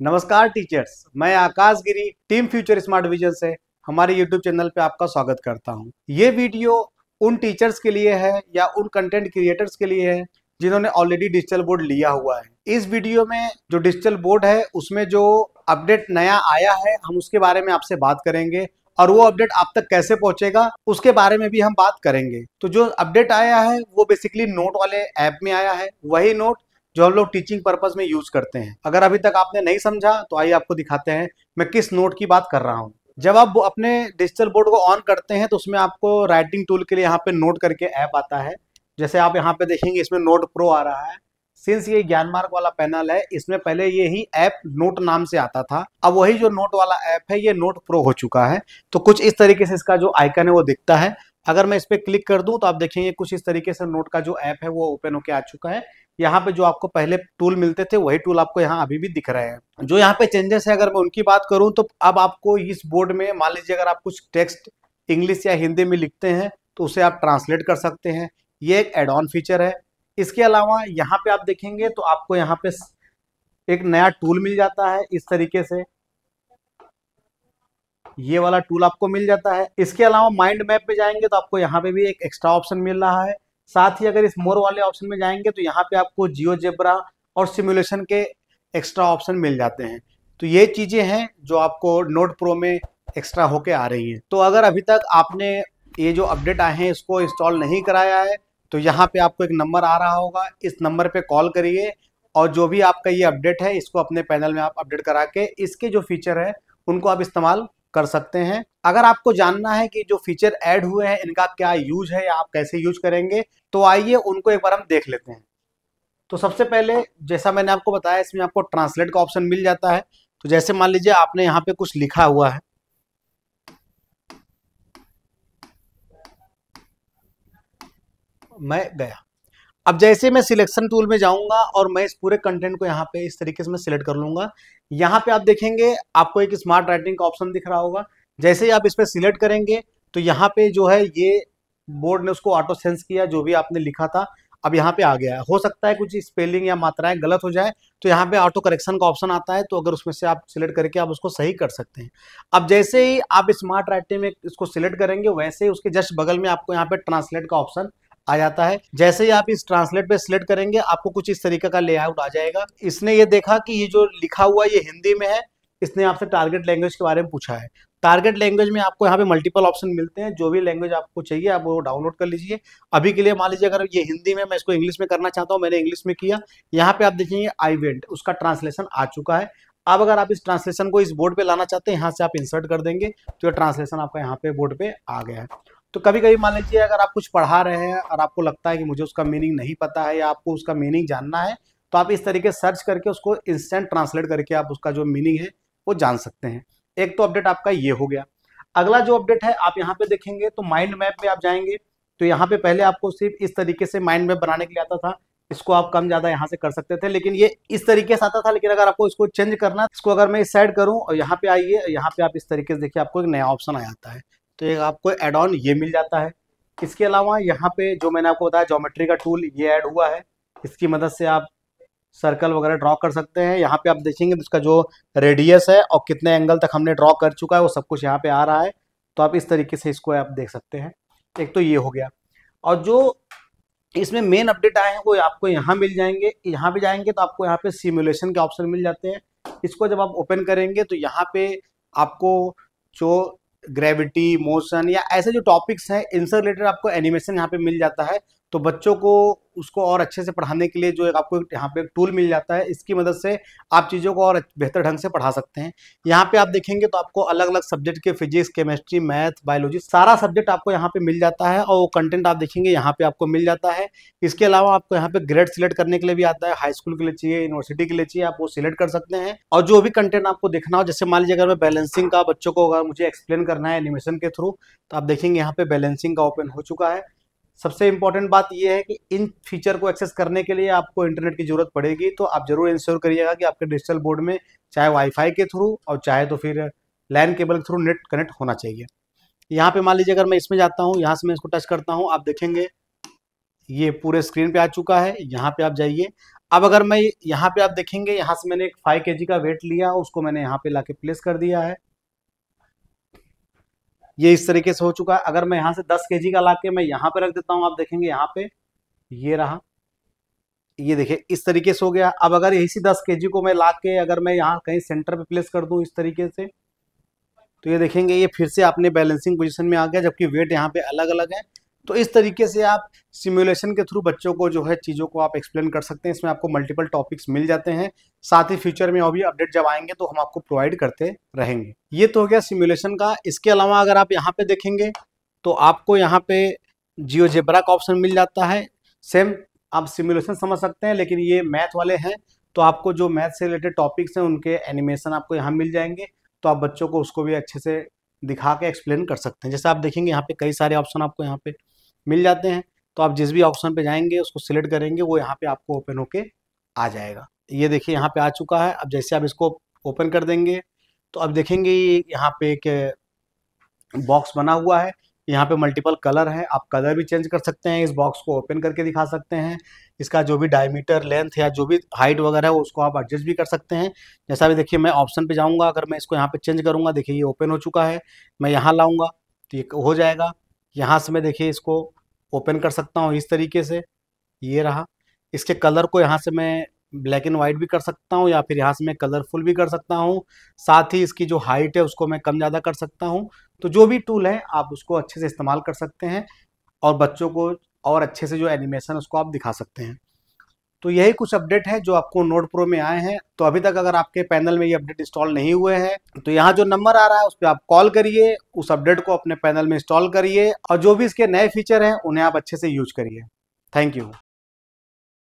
नमस्कार टीचर्स, मैं आकाश गिरी team future smart vision से हमारे यूट्यूब चैनल पे आपका स्वागत करता हूं। ये वीडियो उन टीचर्स के लिए है या उन कंटेंट क्रिएटर्स के लिए है जिन्होंने ऑलरेडी डिजिटल बोर्ड लिया हुआ है। इस वीडियो में जो डिजिटल बोर्ड है उसमें जो अपडेट नया आया है हम उसके बारे में आपसे बात करेंगे और वो अपडेट आप तक कैसे पहुंचेगा उसके बारे में भी हम बात करेंगे। तो जो अपडेट आया है वो बेसिकली नोट वाले ऐप में आया है, वही नोट जो हम लोग टीचिंग पर्पस में यूज करते हैं। अगर अभी तक आपने नहीं समझा तो आइए आपको दिखाते हैं मैं किस नोट की बात कर रहा हूँ। जब आप अपने डिजिटल बोर्ड को ऑन करते हैं तो उसमें आपको राइटिंग टूल के लिए यहाँ पे नोट करके ऐप आता है। जैसे आप यहाँ पे देखेंगे इसमें नोट प्रो आ रहा है। सिंस ये ज्ञान मार्ग वाला पैनल है, इसमें पहले ये ही ऐप नोट नाम से आता था, अब वही जो नोट वाला ऐप है ये नोट प्रो हो चुका है। तो कुछ इस तरीके से इसका जो आइकन है वो दिखता है। अगर मैं इस पर क्लिक कर दूं तो आप देखेंगे कुछ इस तरीके से नोट का जो ऐप है वो ओपन होके आ चुका है। यहाँ पे जो आपको पहले टूल मिलते थे वही टूल आपको यहाँ अभी भी दिख रहे हैं। जो यहाँ पे चेंजेस है अगर मैं उनकी बात करूं तो अब आपको इस बोर्ड में मान लीजिए अगर आप कुछ टेक्स्ट इंग्लिश या हिंदी में लिखते हैं तो उसे आप ट्रांसलेट कर सकते हैं। ये एक एड ऑन फीचर है। इसके अलावा यहाँ पे आप देखेंगे तो आपको यहाँ पे एक नया टूल मिल जाता है इस तरीके से, ये वाला टूल आपको मिल जाता है। इसके अलावा माइंड मैप पे जाएंगे तो आपको यहाँ पे भी एक एक्स्ट्रा ऑप्शन मिल रहा है। साथ ही अगर इस मोर वाले ऑप्शन में जाएंगे तो यहाँ पे आपको जियोजेब्रा और सिमुलेशन के एक्स्ट्रा ऑप्शन मिल जाते हैं। तो ये चीजें हैं जो आपको नोट प्रो में एक्स्ट्रा होके आ रही है। तो अगर अभी तक आपने ये जो अपडेट आए हैं इसको इंस्टॉल नहीं कराया है तो यहाँ पे आपको एक नंबर आ रहा होगा, इस नंबर पे कॉल करिए और जो भी आपका ये अपडेट है इसको अपने पैनल में आप अपडेट करा के इसके जो फीचर है उनको आप इस्तेमाल कर सकते हैं। अगर आपको जानना है कि जो फीचर ऐड हुए हैं इनका क्या यूज है या आप कैसे यूज करेंगे तो आइए उनको एक बार हम देख लेते हैं। तो सबसे पहले जैसा मैंने आपको बताया इसमें आपको ट्रांसलेट का ऑप्शन मिल जाता है। तो जैसे मान लीजिए आपने यहाँ पे कुछ लिखा हुआ है, मैं गया। अब जैसे मैं सिलेक्शन टूल में जाऊंगा और मैं इस पूरे कंटेंट को यहाँ पे इस तरीके से मैं सिलेक्ट कर लूंगा। यहाँ पे आप देखेंगे आपको एक स्मार्ट राइटिंग का ऑप्शन दिख रहा होगा। जैसे ही आप इस पर सिलेक्ट करेंगे तो यहाँ पे जो है ये बोर्ड ने उसको ऑटो सेंस किया, जो भी आपने लिखा था अब यहाँ पे आ गया है। हो सकता है कुछ स्पेलिंग या मात्राएं गलत हो जाए तो यहाँ पे ऑटो करेक्शन का ऑप्शन आता है, तो अगर उसमें से आप सिलेक्ट करके आप उसको सही कर सकते हैं। अब जैसे ही आप स्मार्ट राइटिंग में इसको सिलेक्ट करेंगे वैसे ही उसके जस्ट बगल में आपको यहाँ पे ट्रांसलेट का ऑप्शन आ जाता है। जैसे ही आप इस ट्रांसलेट पे सिलेक्ट करेंगे आपको कुछ इस तरीके का लेआउट आ जाएगा। इसने ये देखा कि ये जो लिखा हुआ ये हिंदी में है, इसने आपसे टारगेट लैंग्वेज के बारे में पूछा है। टारगेट लैंग्वेज में आपको यहाँ पे मल्टीपल ऑप्शन मिलते हैं, जो भी लैंग्वेज आपको चाहिए आप वो डाउनलोड कर लीजिए। अभी के लिए मान लीजिए अगर ये हिंदी में मैं इसको इंग्लिश में करना चाहता हूँ, मैंने इंग्लिश में किया। यहाँ पे आप देखेंगे आई वेंट, उसका ट्रांसलेशन आ चुका है। अब अगर आप इस ट्रांसलेशन को इस बोर्ड पे लाना चाहते हैं यहाँ से आप इंसर्ट कर देंगे तो ये ट्रांसलेशन आपका यहाँ पे बोर्ड पे आ गया है। तो कभी कभी मान लीजिए अगर आप कुछ पढ़ा रहे हैं और आपको लगता है कि मुझे उसका मीनिंग नहीं पता है या आपको उसका मीनिंग जानना है तो आप इस तरीके सर्च करके उसको इंस्टेंट ट्रांसलेट करके आप उसका जो मीनिंग है वो जान सकते हैं। एक तो अपडेट आपका ये हो गया। अगला जो अपडेट है आप यहाँ पे देखेंगे तो माइंड मैप में आप जाएंगे तो यहाँ पे पहले आपको सिर्फ इस तरीके से माइंड मैप बनाने के लिए आता था। इसको आप कम ज्यादा यहाँ से कर सकते थे, लेकिन ये इस तरीके से आता था। लेकिन अगर आपको इसको चेंज करना है, इसको अगर मैं इस साइड करूँ और यहाँ पे आइए, यहाँ पे आप इस तरीके से देखिए आपको एक नया ऑप्शन आ जाता है। तो एक आपको एड ऑन ये मिल जाता है। इसके अलावा यहाँ पे जो मैंने आपको बताया ज्योमेट्री का टूल ये ऐड हुआ है, इसकी मदद से आप सर्कल वगैरह ड्रॉ कर सकते हैं। यहाँ पे आप देखेंगे तो इसका जो रेडियस है और कितने एंगल तक हमने ड्रॉ कर चुका है वो सब कुछ यहाँ पे आ रहा है। तो आप इस तरीके से इसको आप देख सकते हैं। एक तो ये हो गया, और जो इसमें मेन अपडेट आए हैं वो आपको यहाँ मिल जाएंगे। यहाँ पे जाएंगे तो आपको यहाँ पे सिमुलेशन के ऑप्शन मिल जाते हैं। इसको जब आप ओपन करेंगे तो यहाँ पे आपको जो ग्रेविटी, मोशन या ऐसे जो टॉपिक्स हैं इनसे रिलेटेड आपको एनिमेशन यहाँ पे मिल जाता है। तो बच्चों को उसको और अच्छे से पढ़ाने के लिए जो एक आपको यहाँ पे एक टूल मिल जाता है, इसकी मदद से आप चीज़ों को और बेहतर ढंग से पढ़ा सकते हैं। यहाँ पे आप देखेंगे तो आपको अलग अलग सब्जेक्ट के फिजिक्स, केमिस्ट्री, मैथ, बायोलॉजी सारा सब्जेक्ट आपको यहाँ पे मिल जाता है और वो कंटेंट आप देखेंगे यहाँ पे आपको मिल जाता है। इसके अलावा आपको यहाँ पे ग्रेड सिलेक्ट करने के लिए भी आता है, हाई स्कूल के लिए चाहिए, यूनिवर्सिटी के लिए चाहिए, आप वो सिलेक्ट कर सकते हैं। और जो भी कंटेंट आपको देखना हो, जैसे मान लीजिए अगर मैं बैलेंसिंग का बच्चों को अगर मुझे एक्सप्लेन करना है एनिमेशन के थ्रू तो आप देखेंगे यहाँ पे बैलेंसिंग का ओपन हो चुका है। सबसे इंपॉर्टेंट बात यह है कि इन फीचर को एक्सेस करने के लिए आपको इंटरनेट की जरूरत पड़ेगी, तो आप जरूर इंश्योर करिएगा कि आपके डिजिटल बोर्ड में चाहे वाईफाई के थ्रू और चाहे तो फिर लैन केबल के थ्रू नेट कनेक्ट होना चाहिए। यहाँ पे मान लीजिए अगर मैं इसमें जाता हूँ, यहाँ से मैं इसको टच करता हूँ, आप देखेंगे ये पूरे स्क्रीन पे आ चुका है। यहाँ पे आप जाइए, अब अगर मैं यहाँ पे आप देखेंगे, यहाँ से मैंने एक 5 kg का वेट लिया, उसको मैंने यहाँ पे लाके प्लेस कर दिया है। ये इस तरीके से हो चुका है। अगर मैं यहाँ से 10 kg का लाके मैं यहाँ पे रख देता हूँ, आप देखेंगे यहाँ पे ये रहा, ये देखिए इस तरीके से हो गया। अब अगर इसी 10 kg को मैं लाके अगर मैं यहाँ कहीं सेंटर पे प्लेस कर दूँ इस तरीके से, तो ये देखेंगे ये फिर से अपने बैलेंसिंग पोजीशन में आ गया, जबकि वेट यहाँ पे अलग अलग है। तो इस तरीके से आप सिमुलेशन के थ्रू बच्चों को जो है चीज़ों को आप एक्सप्लेन कर सकते हैं। इसमें आपको मल्टीपल टॉपिक्स मिल जाते हैं, साथ ही फ्यूचर में और भी अपडेट जब आएंगे तो हम आपको प्रोवाइड करते रहेंगे। ये तो हो गया सिमुलेशन का। इसके अलावा अगर आप यहाँ पे देखेंगे तो आपको यहाँ पे जियोजेब्रा का ऑप्शन मिल जाता है। सेम आप सिमुलेशन समझ सकते हैं, लेकिन ये मैथ वाले हैं, तो आपको जो मैथ से रिलेटेड टॉपिक्स हैं उनके एनिमेशन आपको यहाँ मिल जाएंगे, तो आप बच्चों को उसको भी अच्छे से दिखा के एक्सप्लेन कर सकते हैं। जैसे आप देखेंगे यहाँ पे कई सारे ऑप्शन आपको यहाँ पे मिल जाते हैं, तो आप जिस भी ऑप्शन पे जाएंगे उसको सिलेक्ट करेंगे, वो यहाँ पे आपको ओपन होके आ जाएगा। ये देखिए यहाँ पे आ चुका है। अब जैसे आप इसको ओपन कर देंगे तो अब देखेंगे यहाँ पे एक बॉक्स बना हुआ है, यहाँ पे मल्टीपल कलर है, आप कलर भी चेंज कर सकते हैं। इस बॉक्स को ओपन करके दिखा सकते हैं, इसका जो भी डायमीटर, लेंथ या जो भी हाइट वगैरह है उसको आप एडजस्ट भी कर सकते हैं। जैसा भी देखिए मैं ऑप्शन पे जाऊंगा, अगर मैं इसको यहाँ पे चेंज करूंगा, देखिए ये ओपन हो चुका है। मैं यहाँ लाऊंगा तो ये हो जाएगा। यहाँ से मैं देखिए इसको ओपन कर सकता हूँ इस तरीके से, ये रहा। इसके कलर को यहाँ से मैं ब्लैक एंड वाइट भी कर सकता हूँ, या फिर यहाँ से मैं कलरफुल भी कर सकता हूँ। साथ ही इसकी जो हाइट है उसको मैं कम ज़्यादा कर सकता हूँ। तो जो भी टूल है आप उसको अच्छे से इस्तेमाल कर सकते हैं, और बच्चों को और अच्छे से जो एनिमेशन उसको आप दिखा सकते हैं। तो यही कुछ अपडेट है जो आपको नोट प्रो में आए हैं। तो अभी तक अगर आपके पैनल में ये अपडेट इंस्टॉल नहीं हुए हैं तो यहाँ जो नंबर आ रहा है उस पर आप कॉल करिए, उस अपडेट को अपने पैनल में इंस्टॉल करिए, और जो भी इसके नए फीचर हैं उन्हें आप अच्छे से यूज करिए। Thank you.